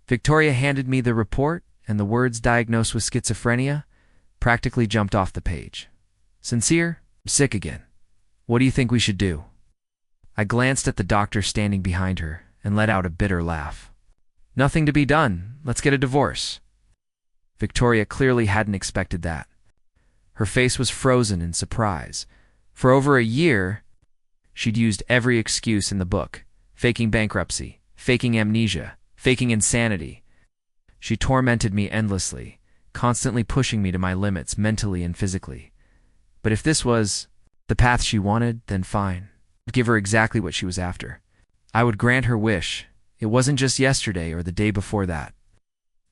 Victoria handed me the report, and the words "diagnosed with schizophrenia" practically jumped off the page. "Sincere, I'm sick again. What do you think we should do?" I glanced at the doctor standing behind her and let out a bitter laugh. "Nothing to be done. Let's get a divorce." Victoria clearly hadn't expected that. Her face was frozen in surprise. For over a year, she'd used every excuse in the book: faking bankruptcy, faking amnesia, faking insanity. She tormented me endlessly, constantly pushing me to my limits mentally and physically. But if this was the path she wanted, then fine. I'd give her exactly what she was after. I would grant her wish. It wasn't just yesterday or the day before that.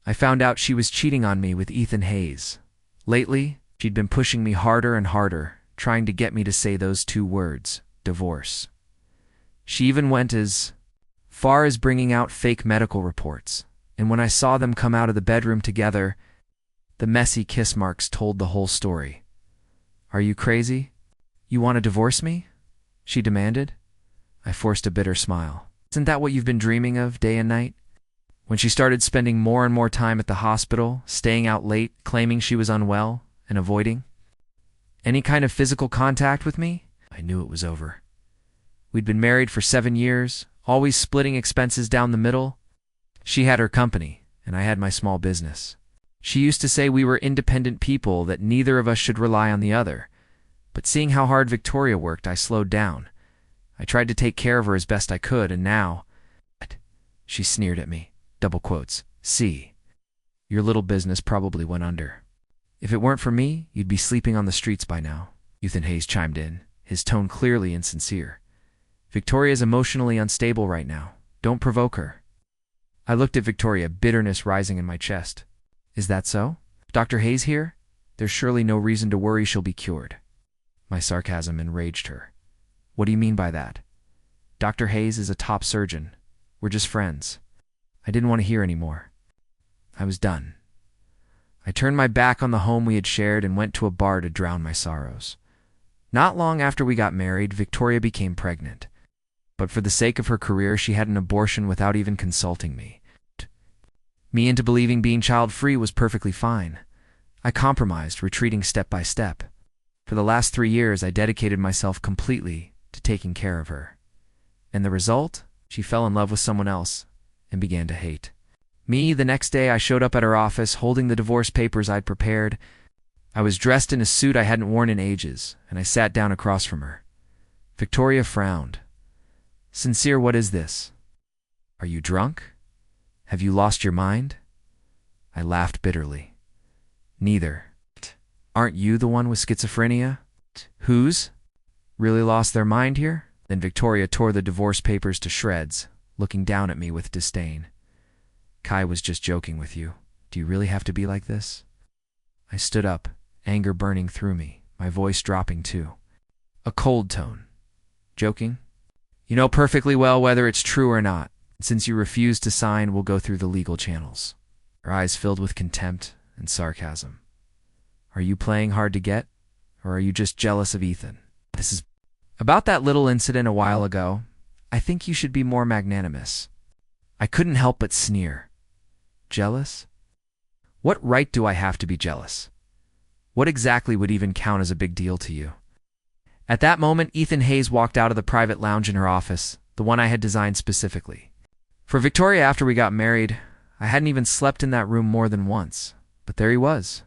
I found out she was cheating on me with Ethan Hayes. Lately, she'd been pushing me harder and harder, trying to get me to say those two words: divorce. She even went as far as bringing out fake medical reports, and when I saw them come out of the bedroom together, the messy kiss marks told the whole story. "Are you crazy? You want to divorce me?" she demanded. I forced a bitter smile. "Isn't that what you've been dreaming of day and night?" When she started spending more and more time at the hospital, staying out late, claiming she was unwell, and avoiding any kind of physical contact with me, I knew it was over. We'd been married for 7 years, always splitting expenses down the middle. She had her company, and I had my small business. She used to say we were independent people, that neither of us should rely on the other. But seeing how hard Victoria worked, I slowed down. I tried to take care of her as best I could, and now... She sneered at me. Double quotes. "See, your little business probably went under. If it weren't for me, you'd be sleeping on the streets by now." Ethan Hayes chimed in, his tone clearly insincere. "Victoria's emotionally unstable right now. Don't provoke her." I looked at Victoria, bitterness rising in my chest. "Is that so? Dr. Hayes here? There's surely no reason to worry she'll be cured." My sarcasm enraged her. "What do you mean by that? Dr. Hayes is a top surgeon. We're just friends." I didn't want to hear any more. I was done. I turned my back on the home we had shared and went to a bar to drown my sorrows. Not long after we got married, Victoria became pregnant. But for the sake of her career, she had an abortion without even consulting me. Me into believing being child-free was perfectly fine. I compromised, retreating step by step. For the last 3 years, I dedicated myself completely to taking care of her. And the result? She fell in love with someone else and began to hate me. The next day, I showed up at her office holding the divorce papers I'd prepared. I was dressed in a suit I hadn't worn in ages, and I sat down across from her. Victoria frowned. "Sincere, what is this? Are you drunk? Have you lost your mind?" I laughed bitterly. "Neither. Aren't you the one with schizophrenia? Who's really lost their mind here?" Then Victoria tore the divorce papers to shreds, looking down at me with disdain. "Kai was just joking with you. Do you really have to be like this?" I stood up, anger burning through me, my voice dropping too. A cold tone. "Joking? You know perfectly well whether it's true or not. Since you refuse to sign, we'll go through the legal channels." Her eyes filled with contempt and sarcasm. "Are you playing hard to get, or are you just jealous of Ethan? This is about that little incident a while ago. I think you should be more magnanimous." I couldn't help but sneer. Jealous? What right do I have to be jealous? What exactly would even count as a big deal to you? At that moment, Ethan Hayes walked out of the private lounge in her office, the one I had designed specifically. For Victoria, after we got married, I hadn't even slept in that room more than once. But there he was,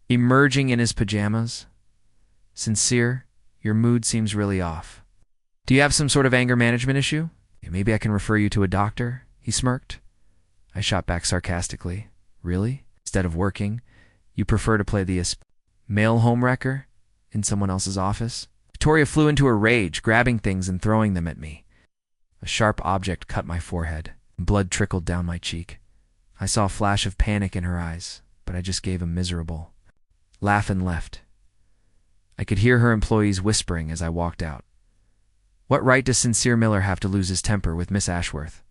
emerging in his pajamas. "Sincere, your mood seems really off. Do you have some sort of anger management issue? Maybe I can refer you to a doctor?" He smirked. I shot back sarcastically. "Really? Instead of working, you prefer to play the mail homewrecker in someone else's office?" Victoria flew into a rage, grabbing things and throwing them at me. A sharp object cut my forehead, and blood trickled down my cheek. I saw a flash of panic in her eyes, but I just gave a miserable laugh and left. I could hear her employees whispering as I walked out. What right does Sincere Miller have to lose his temper with Miss Ashworth?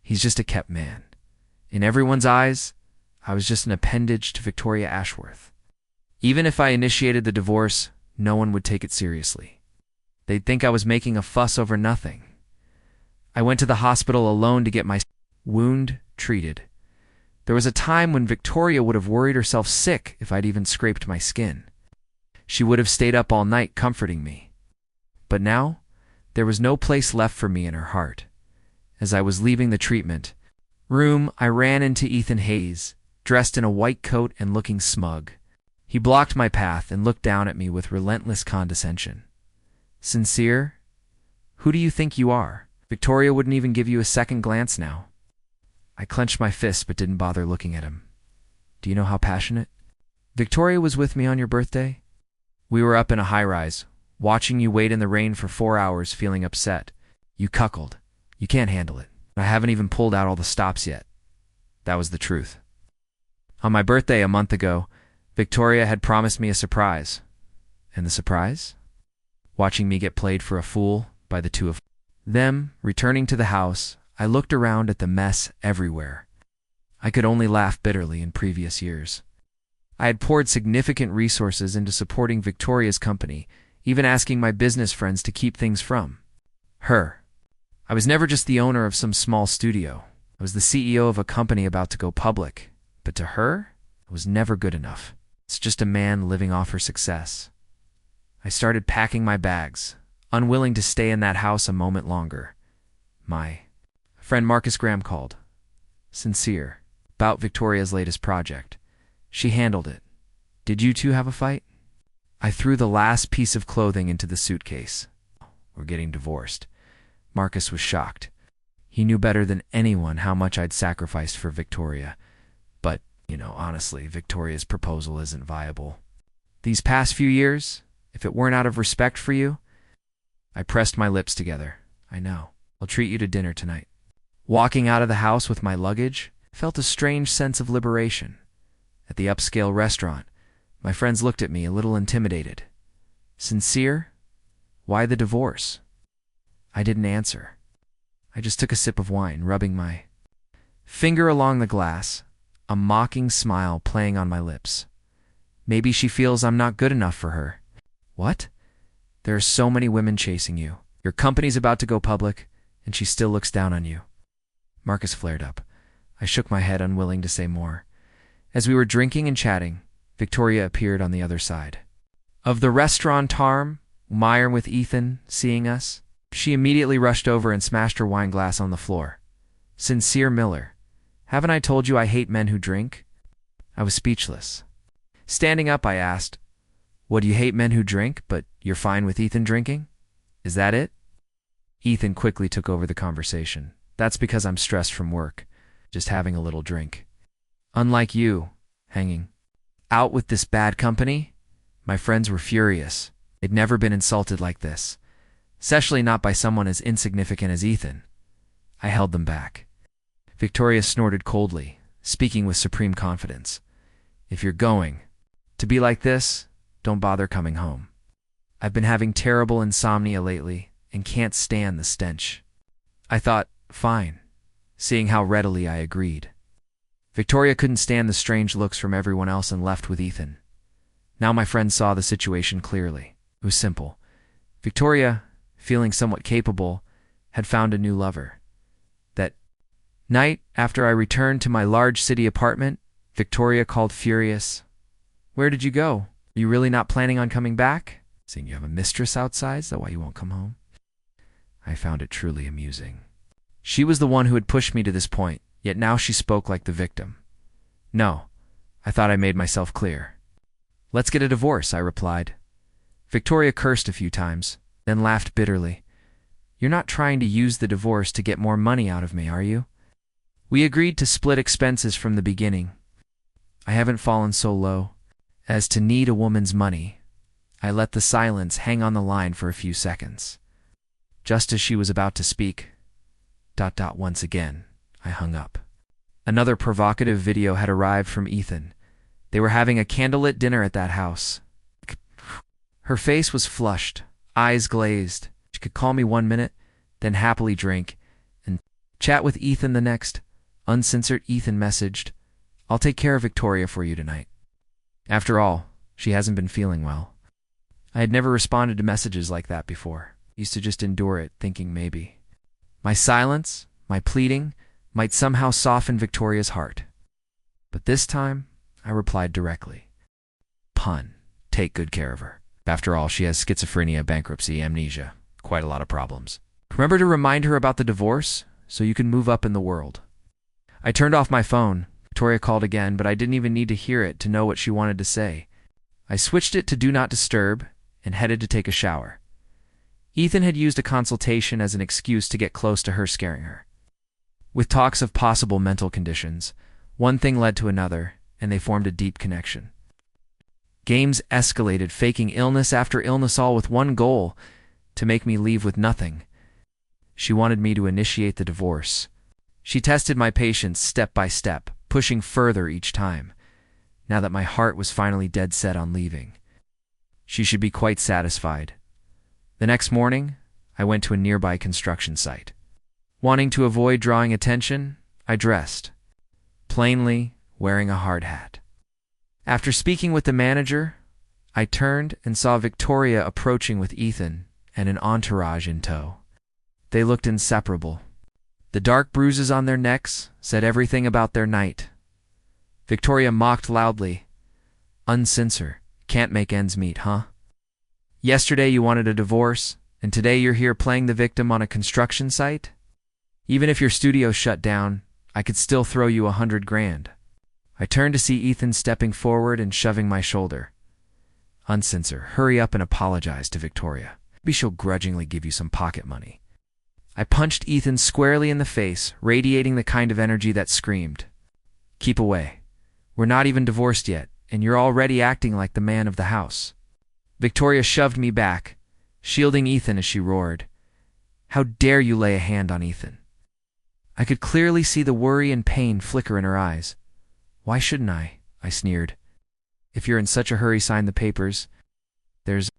He's just a kept man. In everyone's eyes, I was just an appendage to Victoria Ashworth. Even if I initiated the divorce, no one would take it seriously. They'd think I was making a fuss over nothing. I went to the hospital alone to get my wound treated. There was a time when Victoria would have worried herself sick if I'd even scraped my skin. She would have stayed up all night comforting me. But now, there was no place left for me in her heart. As I was leaving the treatment room, I ran into Ethan Hayes, dressed in a white coat and looking smug. He blocked my path and looked down at me with relentless condescension. Sincere? Who do you think you are? Victoria wouldn't even give you a second glance now. I clenched my fist but didn't bother looking at him. Do you know how passionate? Victoria was with me on your birthday? We were up in a high-rise, watching you wait in the rain for 4 hours feeling upset. You cuckold. You can't handle it. I haven't even pulled out all the stops yet. That was the truth. On my birthday a month ago, Victoria had promised me a surprise. And the surprise? Watching me get played for a fool by the two of them. Returning to the house, I looked around at the mess everywhere. I could only laugh bitterly in previous years. I had poured significant resources into supporting Victoria's company, even asking my business friends to keep things from her. I was never just the owner of some small studio. I was the CEO of a company about to go public. But to her, I was never good enough. It's just a man living off her success. I started packing my bags, unwilling to stay in that house a moment longer. My friend Marcus Graham called. Sincere. About Victoria's latest project. She handled it. Did you two have a fight? I threw the last piece of clothing into the suitcase. We're getting divorced. Marcus was shocked. He knew better than anyone how much I'd sacrificed for Victoria. But, honestly, Victoria's proposal isn't viable. These past few years, if it weren't out of respect for you, I pressed my lips together. I know. I'll treat you to dinner tonight. Walking out of the house with my luggage, I felt a strange sense of liberation. At the upscale restaurant, my friends looked at me a little intimidated. Sincere? Why the divorce? I didn't answer. I just took a sip of wine, rubbing my finger along the glass, a mocking smile playing on my lips. Maybe she feels I'm not good enough for her. What? There are so many women chasing you. Your company's about to go public, and she still looks down on you. Marcus flared up. I shook my head, unwilling to say more. As we were drinking and chatting, Victoria appeared on the other side of the restaurant-arm, Meyer with Ethan, seeing us. She immediately rushed over and smashed her wine glass on the floor. Sincere Miller. Haven't I told you I hate men who drink? I was speechless. Standing up, I asked, What, do you hate men who drink, but you're fine with Ethan drinking? Is that it? Ethan quickly took over the conversation. That's because I'm stressed from work, just having a little drink. Unlike you, hanging out with this bad company? My friends were furious. They'd never been insulted like this, especially not by someone as insignificant as Ethan. I held them back. Victoria snorted coldly, speaking with supreme confidence. If you're going to be like this, don't bother coming home. I've been having terrible insomnia lately and can't stand the stench. I thought, fine, seeing how readily I agreed. Victoria couldn't stand the strange looks from everyone else and left with Ethan. Now my friend saw the situation clearly. It was simple. Victoria, feeling somewhat capable, had found a new lover. That night, after I returned to my large city apartment, Victoria called furious. Where did you go? Are you really not planning on coming back? Seeing you have a mistress outside, is that why you won't come home? I found it truly amusing. She was the one who had pushed me to this point, yet now she spoke like the victim. No, I thought I made myself clear. Let's get a divorce, I replied. Victoria cursed a few times, then laughed bitterly. You're not trying to use the divorce to get more money out of me, are you? We agreed to split expenses from the beginning. I haven't fallen so low as to need a woman's money. I let the silence hang on the line for a few seconds. Just as she was about to speak, once again, I hung up. Another provocative video had arrived from Ethan. They were having a candlelit dinner at that house. Her face was flushed, eyes glazed. She could call me 1 minute, then happily drink, and chat with Ethan the next. Uncensored Ethan messaged, I'll take care of Victoria for you tonight. After all, she hasn't been feeling well. I had never responded to messages like that before. I used to just endure it, thinking maybe my silence, my pleading, might somehow soften Victoria's heart. But this time, I replied directly. Pun. Take good care of her. After all, she has schizophrenia, bankruptcy, amnesia. Quite a lot of problems. Remember to remind her about the divorce so you can move up in the world. I turned off my phone. Victoria called again, but I didn't even need to hear it to know what she wanted to say. I switched it to Do Not Disturb and headed to take a shower. Ethan had used a consultation as an excuse to get close to her, scaring her. With talks of possible mental conditions, one thing led to another, and they formed a deep connection. Games escalated, faking illness after illness, all with one goal: to make me leave with nothing. She wanted me to initiate the divorce. She tested my patience step by step, pushing further each time, now that my heart was finally dead set on leaving. She should be quite satisfied. The next morning, I went to a nearby construction site. Wanting to avoid drawing attention, I dressed, plainly, wearing a hard hat. After speaking with the manager, I turned and saw Victoria approaching with Ethan and an entourage in tow. They looked inseparable. The dark bruises on their necks said everything about their night. Victoria mocked loudly. Uncensor, can't make ends meet, huh? Yesterday you wanted a divorce, and today you're here playing the victim on a construction site? Even if your studio shut down, I could still throw you $100 grand. I turned to see Ethan stepping forward and shoving my shoulder. Uncensor, hurry up and apologize to Victoria. Maybe she'll grudgingly give you some pocket money. I punched Ethan squarely in the face, radiating the kind of energy that screamed, keep away. We're not even divorced yet, and you're already acting like the man of the house. Victoria shoved me back, shielding Ethan as she roared, how dare you lay a hand on Ethan? I could clearly see the worry and pain flicker in her eyes. Why shouldn't I sneered. If you're in such a hurry, sign the papers. There's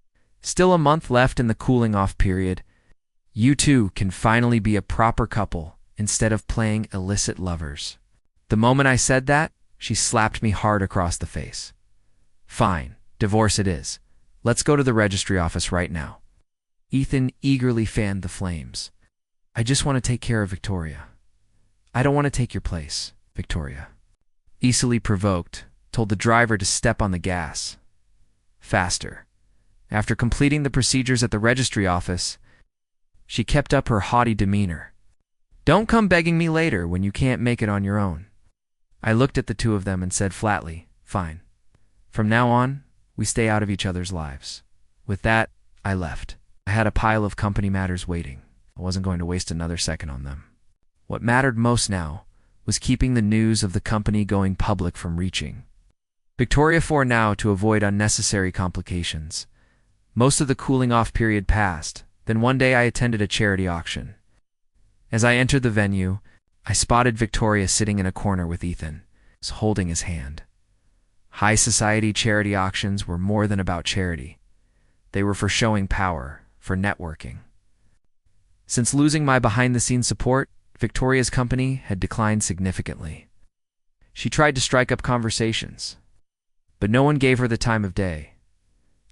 still a month left in the cooling off period. You two can finally be a proper couple instead of playing illicit lovers. The moment I said that, she slapped me hard across the face. Fine, divorce it is. Let's go to the registry office right now. Ethan eagerly fanned the flames. I just want to take care of Victoria. I don't want to take your place, Victoria. Easily provoked, told the driver to step on the gas. Faster. After completing the procedures at the registry office, she kept up her haughty demeanor. Don't come begging me later when you can't make it on your own. I looked at the two of them and said flatly, fine. From now on, we stay out of each other's lives. With that, I left. I had a pile of company matters waiting. I wasn't going to waste another second on them. What mattered most now was keeping the news of the company going public from reaching Victoria for now to avoid unnecessary complications. Most of the cooling off period passed. Then one day I attended a charity auction. As I entered the venue, I spotted Victoria sitting in a corner with Ethan, holding his hand. High society charity auctions were more than about charity. They were for showing power, for networking. Since losing my behind-the-scenes support, Victoria's company had declined significantly. She tried to strike up conversations, but no one gave her the time of day.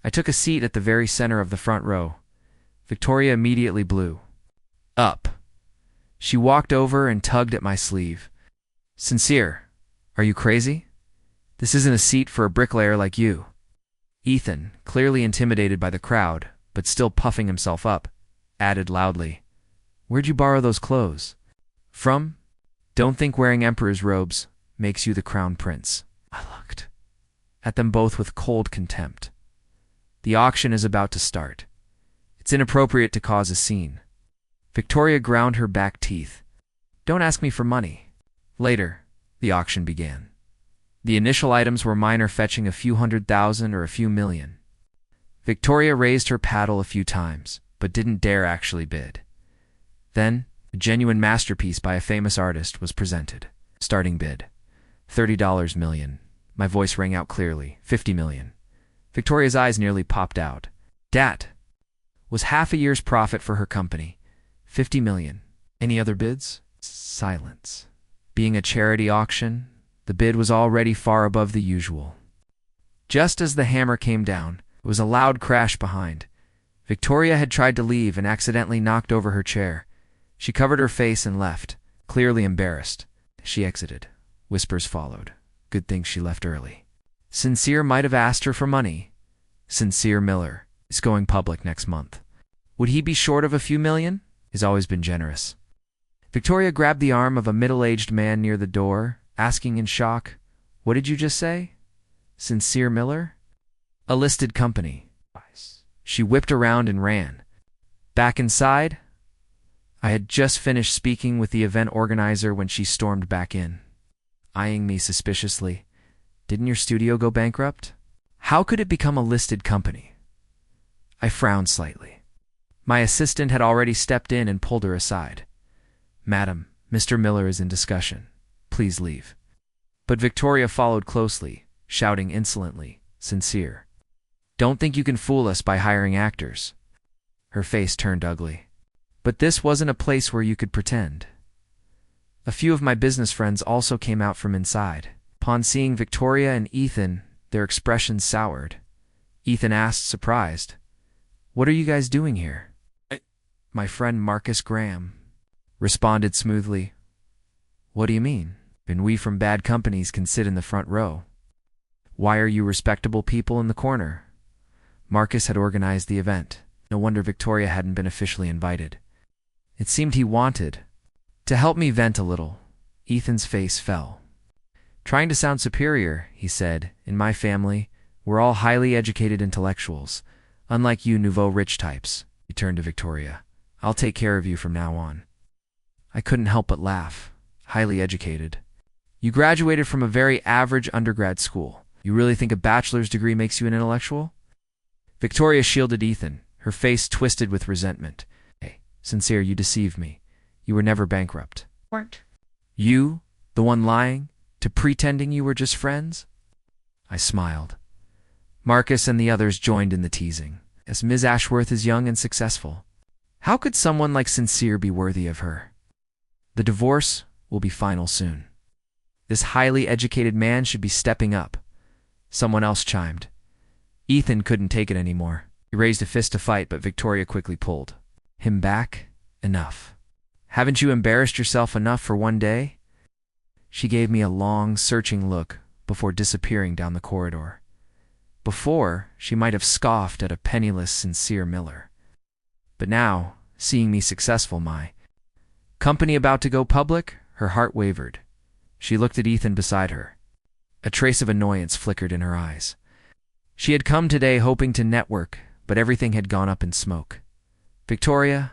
I took a seat at the very center of the front row. Victoria immediately blew up. She walked over and tugged at my sleeve. Sincere, are you crazy? This isn't a seat for a bricklayer like you. Ethan, clearly intimidated by the crowd, but still puffing himself up, added loudly, Where'd you borrow those clothes? From? Don't think wearing emperor's robes makes you the crown prince. I looked at them both with cold contempt. The auction is about to start. It's inappropriate to cause a scene. Victoria ground her back teeth. Don't ask me for money. Later, the auction began. The initial items were minor, fetching a few $100,000 or a few million. Victoria raised her paddle a few times, but didn't dare actually bid. Then, a genuine masterpiece by a famous artist was presented. Starting bid, $30 million. My voice rang out clearly, $50 million. Victoria's eyes nearly popped out. Dat was half a year's profit for her company. $50 million. Any other bids? Silence. Being a charity auction, the bid was already far above the usual. Just as the hammer came down, it was a loud crash behind. Victoria had tried to leave and accidentally knocked over her chair. She covered her face and left, clearly embarrassed. She exited. Whispers followed. Good thing she left early. Sincere might have asked her for money. Sincere Miller is going public next month. Would he be short of a few million? He's always been generous. Victoria grabbed the arm of a middle-aged man near the door, asking in shock, "What did you just say? Sincere Miller?" "A listed company." She whipped around and ran. Back inside, I had just finished speaking with the event organizer when she stormed back in, eyeing me suspiciously. "Didn't your studio go bankrupt? How could it become a listed company?" I frowned slightly. My assistant had already stepped in and pulled her aside. "Madam, Mr. Miller is in discussion. Please leave." But Victoria followed closely, shouting insolently, "Sincere, don't think you can fool us by hiring actors." Her face turned ugly. But this wasn't a place where you could pretend. A few of my business friends also came out from inside. Upon seeing Victoria and Ethan, their expressions soured. Ethan asked, surprised, "What are you guys doing here?" My friend Marcus Graham responded smoothly, "What do you mean? And we from bad companies can sit in the front row. Why are you respectable people in the corner?" Marcus had organized the event. No wonder Victoria hadn't been officially invited. It seemed he wanted to help me vent a little. Ethan's face fell. "Trying to sound superior," he said, "in my family, we're all highly educated intellectuals, unlike you nouveau rich types." He turned to Victoria. "I'll take care of you from now on." I couldn't help but laugh. Highly educated. You graduated from a very average undergrad school. You really think a bachelor's degree makes you an intellectual? Victoria shielded Ethan, her face twisted with resentment. "Hey, Sincere, you deceived me. You were never bankrupt." Weren't. "You, the one lying, to pretending you were just friends?" I smiled. Marcus and the others joined in the teasing. As Ms. Ashworth is young and successful, how could someone like Sincere be worthy of her? The divorce will be final soon. This highly educated man should be stepping up. Someone else chimed. Ethan couldn't take it anymore. He raised a fist to fight, but Victoria quickly pulled him back. "Enough. Haven't you embarrassed yourself enough for one day?" She gave me a long, searching look before disappearing down the corridor. Before, she might have scoffed at a penniless Sincere Miller. But now, seeing me successful, my company about to go public, her heart wavered. She looked at Ethan beside her. A trace of annoyance flickered in her eyes. She had come today hoping to network, but everything had gone up in smoke. "Victoria,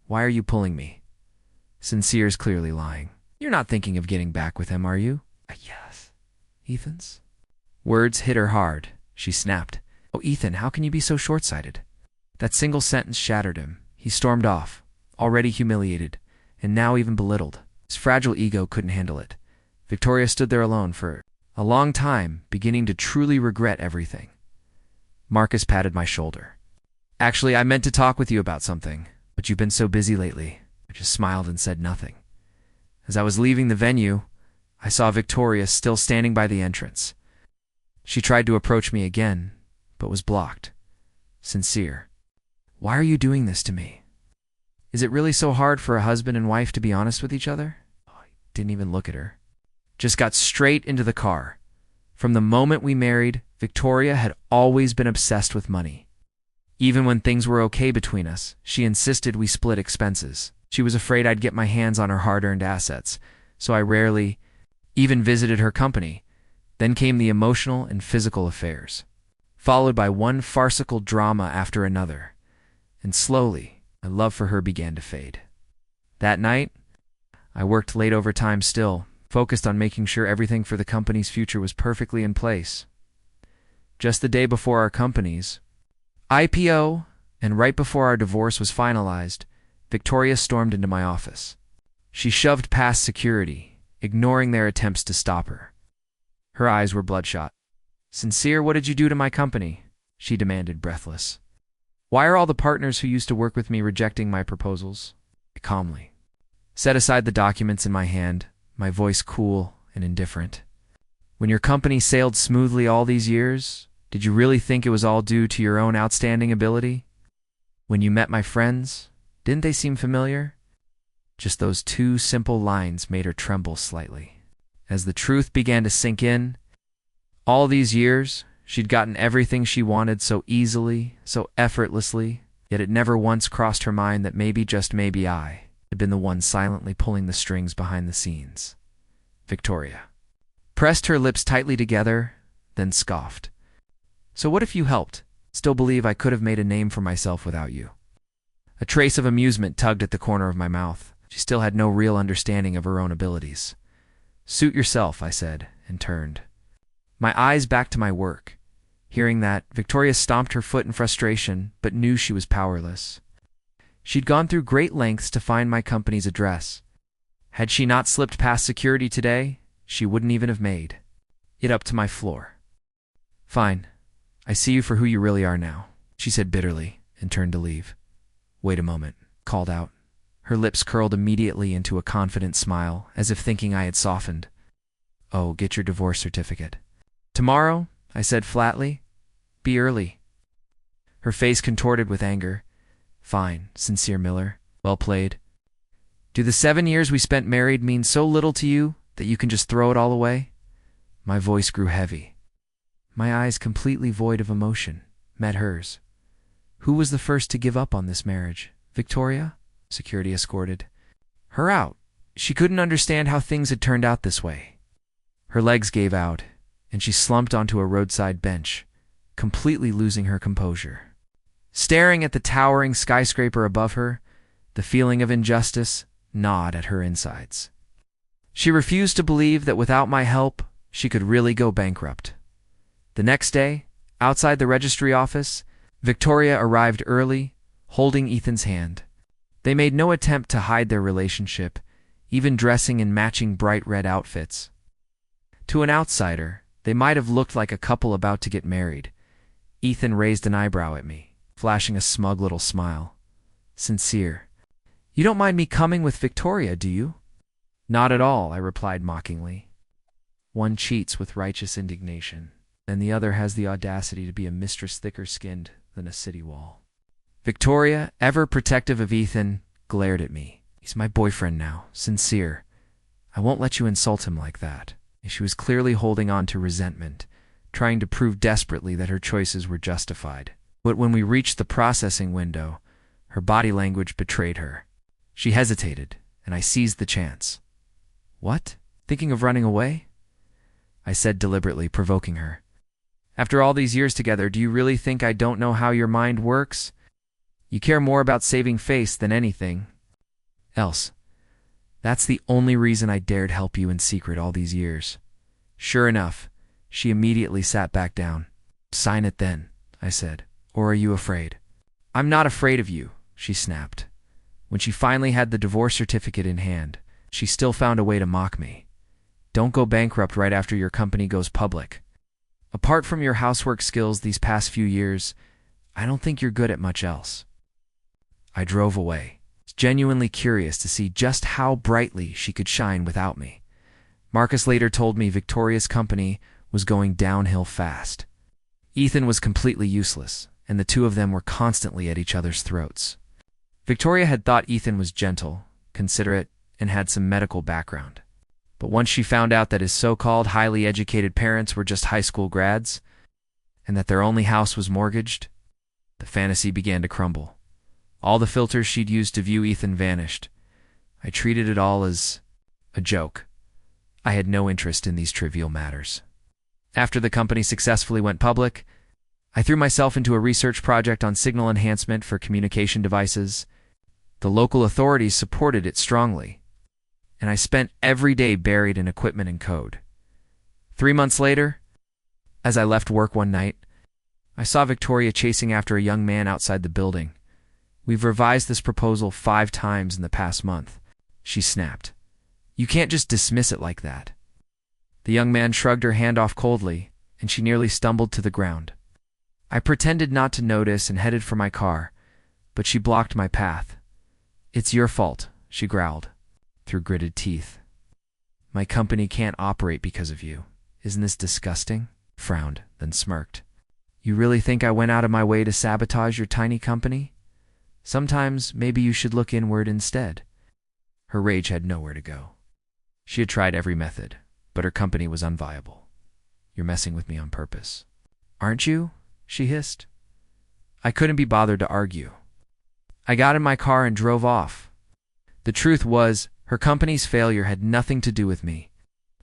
why are you pulling me? Sincere's clearly lying. You're not thinking of getting back with him, are you?" "Yes." "Ethan's?" Words hit her hard. She snapped. "Oh, Ethan, how can you be so short-sighted?" That single sentence shattered him. He stormed off, already humiliated, and now even belittled. His fragile ego couldn't handle it. Victoria stood there alone for a long time, beginning to truly regret everything. Marcus patted my shoulder. "Actually, I meant to talk with you about something, but you've been so busy lately." I just smiled and said nothing. As I was leaving the venue, I saw Victoria still standing by the entrance. She tried to approach me again, but was blocked. "Sincere, why are you doing this to me? Is it really so hard for a husband and wife to be honest with each other?" I didn't even look at her. Just got straight into the car. From the moment we married, Victoria had always been obsessed with money. Even when things were okay between us, she insisted we split expenses. She was afraid I'd get my hands on her hard-earned assets, so I rarely even visited her company. Then came the emotional and physical affairs, followed by one farcical drama after another. And slowly, my love for her began to fade. That night, I worked late overtime still, focused on making sure everything for the company's future was perfectly in place. Just the day before our company's IPO, and right before our divorce was finalized, Victoria stormed into my office. She shoved past security, ignoring their attempts to stop her. Her eyes were bloodshot. "Sincere, what did you do to my company?" she demanded, breathless. "Why are all the partners who used to work with me rejecting my proposals?" I calmly set aside the documents in my hand, my voice cool and indifferent. "When your company sailed smoothly all these years, did you really think it was all due to your own outstanding ability? When you met my friends, didn't they seem familiar?" Just those two simple lines made her tremble slightly. As the truth began to sink in, all these years, she'd gotten everything she wanted so easily, so effortlessly, yet it never once crossed her mind that maybe, just maybe, I had been the one silently pulling the strings behind the scenes. Victoria pressed her lips tightly together, then scoffed. So what if you helped? Still believe I could have made a name for myself without you. A trace of amusement tugged at the corner of my mouth. She still had no real understanding of her own abilities. Suit yourself, I said, and turned. My eyes back to my work. Hearing that, Victoria stomped her foot in frustration, but knew she was powerless. She'd gone through great lengths to find my company's address. Had she not slipped past security today, she wouldn't even have made it up to my floor. Fine. I see you for who you really are now, she said bitterly, and turned to leave. Wait a moment, called out. Her lips curled immediately into a confident smile, as if thinking I had softened. Oh, get your divorce certificate. Tomorrow, I said flatly. Be early. Her face contorted with anger. Fine, sincere Miller. Well played. Do the 7 years we spent married mean so little to you that you can just throw it all away? My voice grew heavy. My eyes, completely void of emotion, met hers. Who was the first to give up on this marriage? Victoria? Security escorted her out. She couldn't understand how things had turned out this way. Her legs gave out, and she slumped onto a roadside bench, completely losing her composure. Staring at the towering skyscraper above her, the feeling of injustice gnawed at her insides. She refused to believe that without my help, she could really go bankrupt. The next day, outside the registry office, Victoria arrived early, holding Ethan's hand. They made no attempt to hide their relationship, even dressing in matching bright red outfits. To an outsider, they might have looked like a couple about to get married. Ethan raised an eyebrow at me, flashing a smug little smile. Sincere. You don't mind me coming with Victoria, do you? Not at all, I replied mockingly. One cheats with righteous indignation, and the other has the audacity to be a mistress thicker-skinned than a city wall. Victoria, ever protective of Ethan, glared at me. He's my boyfriend now, sincere. I won't let you insult him like that. She was clearly holding on to resentment, trying to prove desperately that her choices were justified. But when we reached the processing window, her body language betrayed her. She hesitated, and I seized the chance. What? Thinking of running away? I said deliberately, provoking her. After all these years together, do you really think I don't know how your mind works? You care more about saving face than anything else. That's the only reason I dared help you in secret all these years. Sure enough, she immediately sat back down. Sign it then, I said. Or are you afraid? I'm not afraid of you, she snapped. When she finally had the divorce certificate in hand, she still found a way to mock me. Don't go bankrupt right after your company goes public. Apart from your housework skills these past few years, I don't think you're good at much else. I drove away, genuinely curious to see just how brightly she could shine without me. Marcus later told me Victoria's company was going downhill fast. Ethan was completely useless, and the two of them were constantly at each other's throats. Victoria had thought Ethan was gentle, considerate, and had some medical background. But once she found out that his so-called highly educated parents were just high school grads, and that their only house was mortgaged, the fantasy began to crumble. All the filters she'd used to view Ethan vanished. I treated it all as a joke. I had no interest in these trivial matters. After the company successfully went public, I threw myself into a research project on signal enhancement for communication devices. The local authorities supported it strongly, and I spent every day buried in equipment and code. 3 months later, as I left work one night, I saw Victoria chasing after a young man outside the building. We've revised this proposal 5 times in the past month, she snapped. You can't just dismiss it like that. The young man shrugged her hand off coldly, and she nearly stumbled to the ground. I pretended not to notice and headed for my car, but she blocked my path. It's your fault, she growled, through gritted teeth. My company can't operate because of you. Isn't this disgusting? Frowned, then smirked. You really think I went out of my way to sabotage your tiny company? Sometimes maybe you should look inward instead. Her rage had nowhere to go. She had tried every method, but her company was unviable. You're messing with me on purpose. Aren't you? She hissed. I couldn't be bothered to argue. I got in my car and drove off. The truth was, her company's failure had nothing to do with me.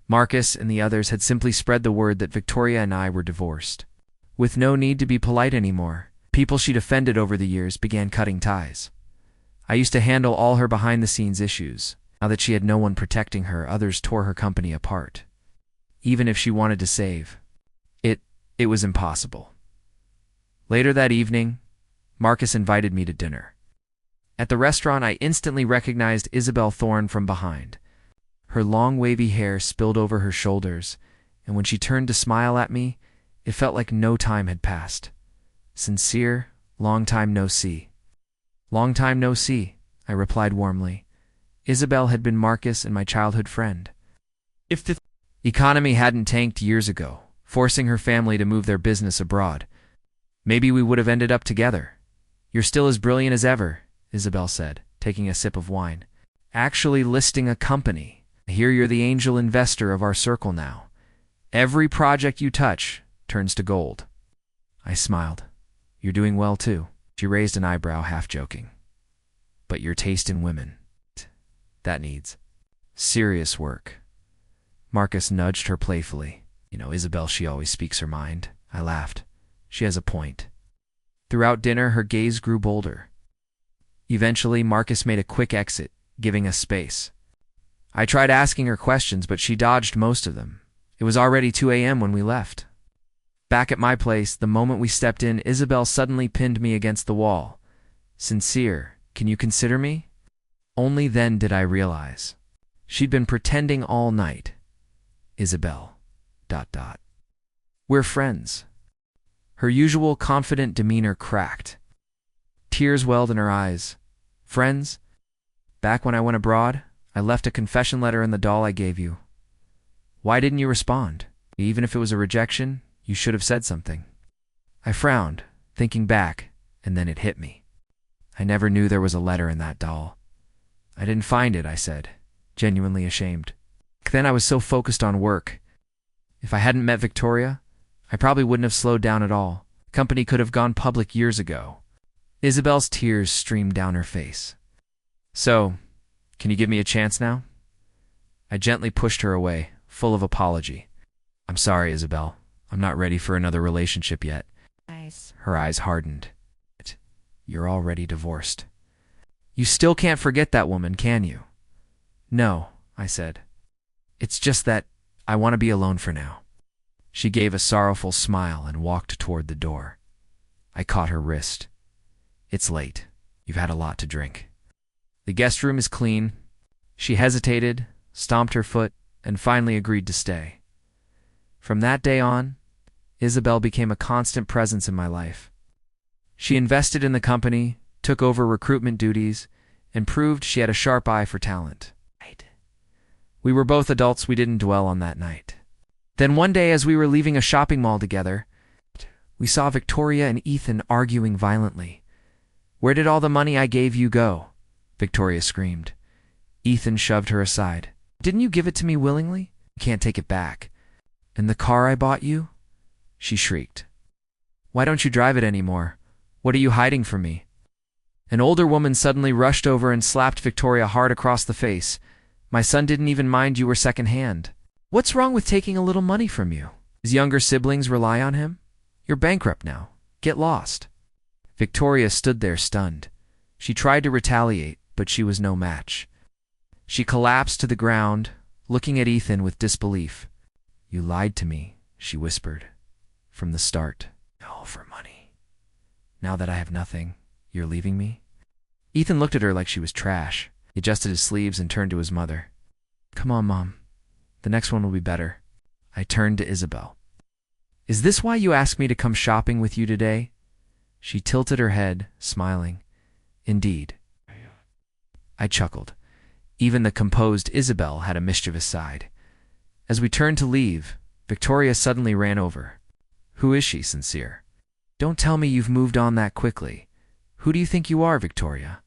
Marcus and the others had simply spread the word that Victoria and I were divorced. With no need to be polite anymore, people she'd offended over the years began cutting ties. I used to handle all her behind-the-scenes issues. Now that she had no one protecting her, others tore her company apart. Even if she wanted to save, it was impossible. Later that evening, Marcus invited me to dinner. At the restaurant, I instantly recognized Isabel Thorne from behind. Her long wavy hair spilled over her shoulders, and when she turned to smile at me, it felt like no time had passed. Sincere, long time no see. Long time no see, I replied warmly. Isabel had been Marcus and my childhood friend. If the economy hadn't tanked years ago, forcing her family to move their business abroad, maybe we would have ended up together. You're still as brilliant as ever, Isabel said, taking a sip of wine. Actually listing a company. I hear you're the angel investor of our circle now. Every project you touch turns to gold. I smiled. You're doing well too. She raised an eyebrow, half joking. But your taste in women, that needs serious work. Marcus nudged her playfully. You know, Isabel, she always speaks her mind. I laughed. She has a point. Throughout dinner, her gaze grew bolder. Eventually, Marcus made a quick exit, giving us space. I tried asking her questions, but she dodged most of them. It was already 2 a.m. when we left. Back at my place, the moment we stepped in, Isabel suddenly pinned me against the wall. Sincere, can you consider me? Only then did I realize. She'd been pretending all night. Isabel. ... We're friends. Her usual confident demeanor cracked. Tears welled in her eyes. Friends? Back when I went abroad, I left a confession letter in the doll I gave you. Why didn't you respond? Even if it was a rejection, you should have said something. I frowned, thinking back, and then it hit me. I never knew there was a letter in that doll. I didn't find it, I said, genuinely ashamed. Then I was so focused on work. If I hadn't met Victoria, I probably wouldn't have slowed down at all. The company could have gone public years ago. Isabel's tears streamed down her face. So, can you give me a chance now? I gently pushed her away, full of apology. I'm sorry, Isabel. I'm not ready for another relationship yet. Nice. Her eyes hardened. You're already divorced. You still can't forget that woman, can you? No, I said. It's just that I want to be alone for now. She gave a sorrowful smile and walked toward the door. I caught her wrist. It's late. You've had a lot to drink. The guest room is clean. She hesitated, stomped her foot, and finally agreed to stay. From that day on, Isabel became a constant presence in my life. She invested in the company, took over recruitment duties, and proved she had a sharp eye for talent. We were both adults. We didn't dwell on that night. Then one day, as we were leaving a shopping mall together, we saw Victoria and Ethan arguing violently. Where did all the money I gave you go? Victoria screamed. Ethan shoved her aside. Didn't you give it to me willingly? You can't take it back. And the car I bought you? She shrieked. Why don't you drive it anymore? What are you hiding from me? An older woman suddenly rushed over and slapped Victoria hard across the face. My son didn't even mind you were secondhand. What's wrong with taking a little money from you? His younger siblings rely on him? You're bankrupt now. Get lost. Victoria stood there stunned. She tried to retaliate, but she was no match. She collapsed to the ground, looking at Ethan with disbelief. You lied to me, she whispered. From the start. All for money. Now that I have nothing, you're leaving me? Ethan looked at her like she was trash. He adjusted his sleeves and turned to his mother. Come on, Mom. The next one will be better. I turned to Isabel. Is this why you asked me to come shopping with you today? She tilted her head, smiling. Indeed. I chuckled. Even the composed Isabel had a mischievous side. As we turned to leave, Victoria suddenly ran over. Who is she, Sincere? Don't tell me you've moved on that quickly. Who do you think you are, Victoria?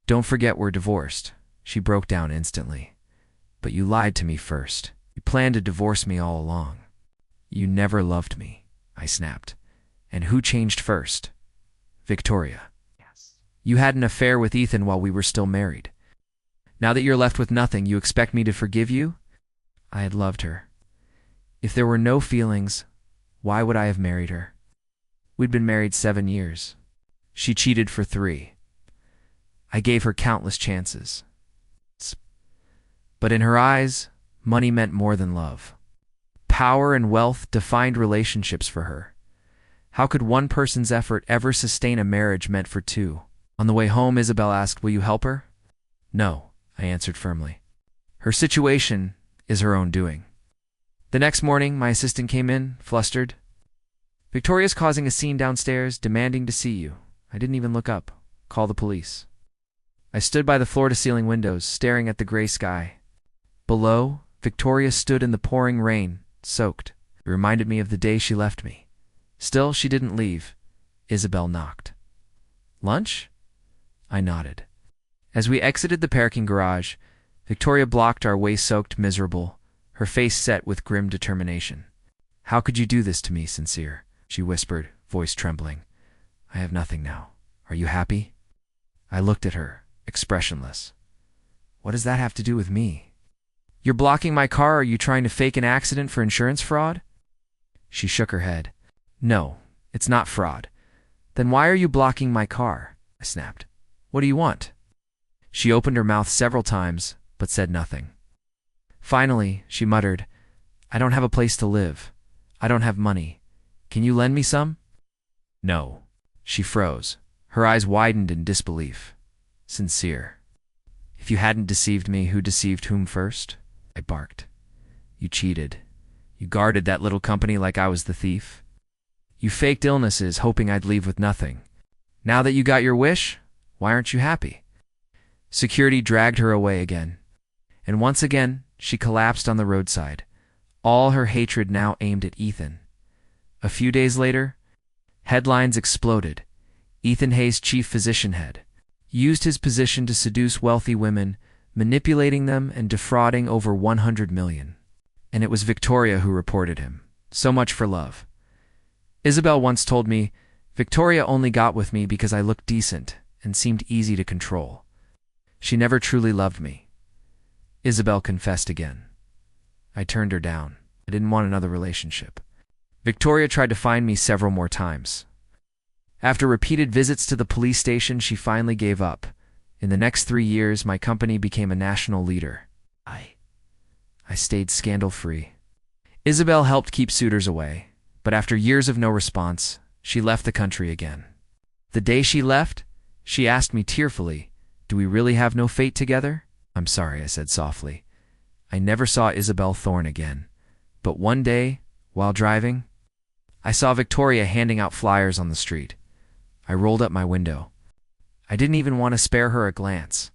Don't forget we're divorced. She broke down instantly. But you lied to me first. You planned to divorce me all along. You never loved me, I snapped. And who changed first? Victoria. Yes. You had an affair with Ethan while we were still married. Now that you're left with nothing, you expect me to forgive you? I had loved her. If there were no feelings, why would I have married her? We'd been married 7 years. She cheated for 3. I gave her countless chances. But in her eyes, money meant more than love. Power and wealth defined relationships for her. How could one person's effort ever sustain a marriage meant for 2? On the way home, Isabel asked, "Will you help her?" "No," I answered firmly. "Her situation is her own doing." The next morning, my assistant came in, flustered. "Victoria's causing a scene downstairs, demanding to see you." I didn't even look up. "Call the police." I stood by the floor-to-ceiling windows, staring at the gray sky. Below, Victoria stood in the pouring rain, soaked. It reminded me of the day she left me. Still, she didn't leave. Isabel knocked. "Lunch?" I nodded. As we exited the parking garage, Victoria blocked our way, soaked, miserable, her face set with grim determination. "How could you do this to me, Sincere?" she whispered, voice trembling. "I have nothing now. Are you happy?" I looked at her, expressionless. "What does that have to do with me?" "You're blocking my car. Are you trying to fake an accident for insurance fraud?" She shook her head. "No, it's not fraud." "Then why are you blocking my car?" I snapped. "What do you want?" She opened her mouth several times, but said nothing. Finally, she muttered, "I don't have a place to live. I don't have money. Can you lend me some?" "No." She froze. Her eyes widened in disbelief. "Sincere. If you hadn't deceived me, who deceived whom first?" I barked. "You cheated. You guarded that little company like I was the thief. You faked illnesses, hoping I'd leave with nothing. Now that you got your wish, why aren't you happy?" Security dragged her away again. And once again, she collapsed on the roadside, all her hatred now aimed at Ethan. A few days later, headlines exploded. Ethan Hayes, chief physician head, used his position to seduce wealthy women, manipulating them and defrauding over 100 million. And it was Victoria who reported him. So much for love. Isabel once told me, "Victoria only got with me because I looked decent and seemed easy to control. She never truly loved me." Isabel confessed again. I turned her down. I didn't want another relationship. Victoria tried to find me several more times. After repeated visits to the police station, she finally gave up. In the next 3 years, my company became a national leader. I stayed scandal-free. Isabel helped keep suitors away, but after years of no response, she left the country again. The day she left, she asked me tearfully, "Do we really have no fate together?" "I'm sorry," I said softly. I never saw Isabel Thorne again. But one day, while driving, I saw Victoria handing out flyers on the street. I rolled up my window. I didn't even want to spare her a glance.